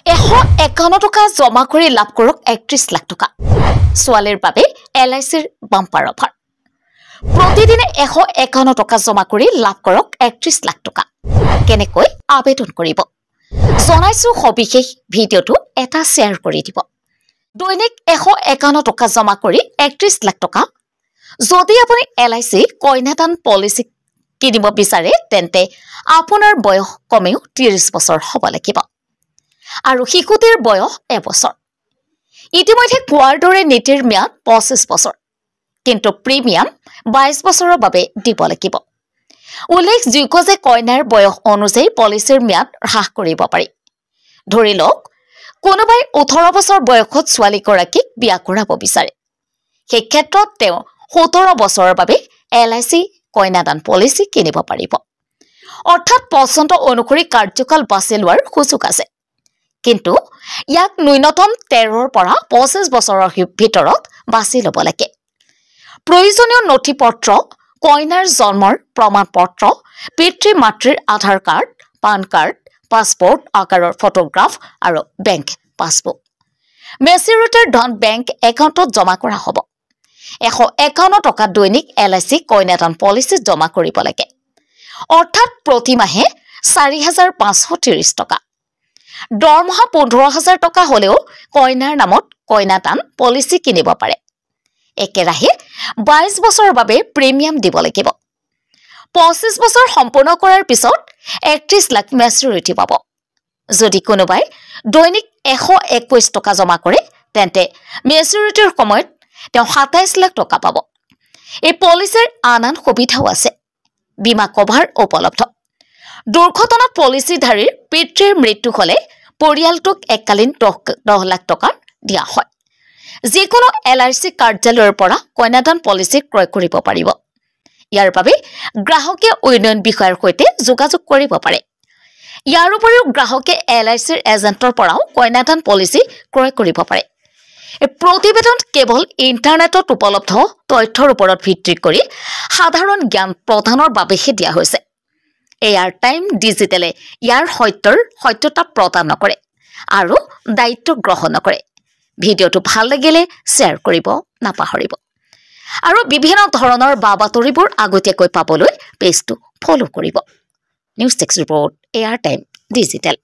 151 টকা জমা কৰি লাভ কৰক 31 লাখ টকা সোৱালীৰ বাবে LICৰ বাম্পাৰ অফাৰ প্ৰতিদিনে 151 টকা জমা কৰি লাভ কৰক 31 লাখ টকা কেনেকৈ আবেদন কৰিব জনাইছো সবিশেষ ভিডিওটো এটা শেয়াৰ কৰি দিব দৈনিক 151 টকা জমা কৰি 31 লাখ টকা যদি আপুনি LIC কইনাদান পলিচি কিনিব বিচাৰে তেন্তে আপোনাৰ বয়স কমেও 30 বছৰ হ'ব লাগিব আৰু শিশুটিৰ বয়স 1 বছৰ ইতিমধ্যে কোৱাৰ দৰে নীতিৰ ম্যাদ 25 বছৰ কিন্তু প্ৰিমিয়াম 22 বছৰৰ বাবে দিব লাগিব উল্লেখযোগ্য যে কইনাৰ বয়স অনুযায়ী পলিচিৰ ম্যাদ হ্ৰাস কৰিব পাৰি ধৰি লওক কোনোবাই 18 বছৰ বয়সত ছোৱালী গৰাকীক বিয়া কৰাব বিচাৰে সেই ক্ষেত্ৰত তেওঁ 17 বছৰৰ বাবে LIC কইনাদান পলিচি কিনিব পাৰিব অৰ্থাৎ পছন্দ অনুসৰি কাৰ্যকাল বাছি লোৱাৰ সুযোগ আছে কিন্তু ইয়াক ন্যূনতম 13 পৰা 25 বছৰৰ ভিতৰত বাছি ল'ব লাগে প্ৰয়োজনীয় নথিপত্ৰ কইনাৰ জন্মৰ প্ৰমাণপত্ৰ পিতৃ মাতৃৰ আধাৰ কাৰ্ড পান কাৰ্ড পাছপোৰ্ট আকাৰৰ ফটোগ্ৰাফ আৰু বেংক পাছবুক মেচিউৰিটিৰ ধন বেংক একাউণ্টত জমা কৰা হ'ব 151 টকা দৈনিক LIC কইনাদান পলিচি জমা কৰিব লাগে অৰ্থাৎ প্ৰতি মাহে 4530 টকা দৰমহা 15000 টকা হলেও কইনাৰ নামত কইনাদান পলিচি কিনিব পাৰে একেৰাহে 22 বছৰৰ বাবে প্ৰিমিয়াম দিব লাগিব 25 বছৰ সম্পূৰ্ণ কৰাৰ পিছত 31 লাখ মেচুৰিটি পাব যদি কোনোবাই দৈনিক 121 টকা জমা কৰে তেন্তে মেচুৰিটিৰ সময়ত তেওঁ 27 লাখ টকা পাব এই পলিচিৰ আন সুবিধাও আছে বীমা কভাৰ উপলব্ধ দুৰ্ঘটনাত পলিচিধাৰীৰ পিতৃৰ মৃত্যু হলে পৰিয়ালটোক এককালীন 10 লাখ টকা দিয়া হয় যিকোনো LIC কাৰ্যালয়ৰ পৰা কইনাদান পলিচি ক্ৰয় কৰিব পাৰিব ইয়াৰ বাবে গ্ৰাহকে উন্নয়ন বিষয়ৰ সৈতে যোগাযোগ কৰিব পাৰে ইয়াৰ উপৰিও গ্ৰাহকে LICৰ এজেণ্টৰ পৰাও কইনাদান পলিচি ক্ৰয় কৰিব পাৰে এই প্ৰতিবেদন কেৱল ইন্টাৰনেটত উপলব্ধ তথ্যৰ ওপৰত ভিত্তি কৰি সাধাৰণ জ্ঞান প্ৰদানৰ বাবেহে দিয়া হৈছে এয়াৰ টাইম ডিজিটেলে ইয়াৰ সত্যতা প্ৰদান নকৰে আৰু দায়িত্ব গ্ৰহণ নকৰে ভিডিওটো ভাল লাগিলে শেয়াৰ কৰিব নাপাহৰিব আৰু বিভিন্ন ধৰণৰ বাতৰিবোৰ আগতীয়াকৈ পাবলৈ পেজটো ফলো কৰিব নিউজ টেক্স ৰিপৰ্ট এয়াৰ টাইম ডিজিটেল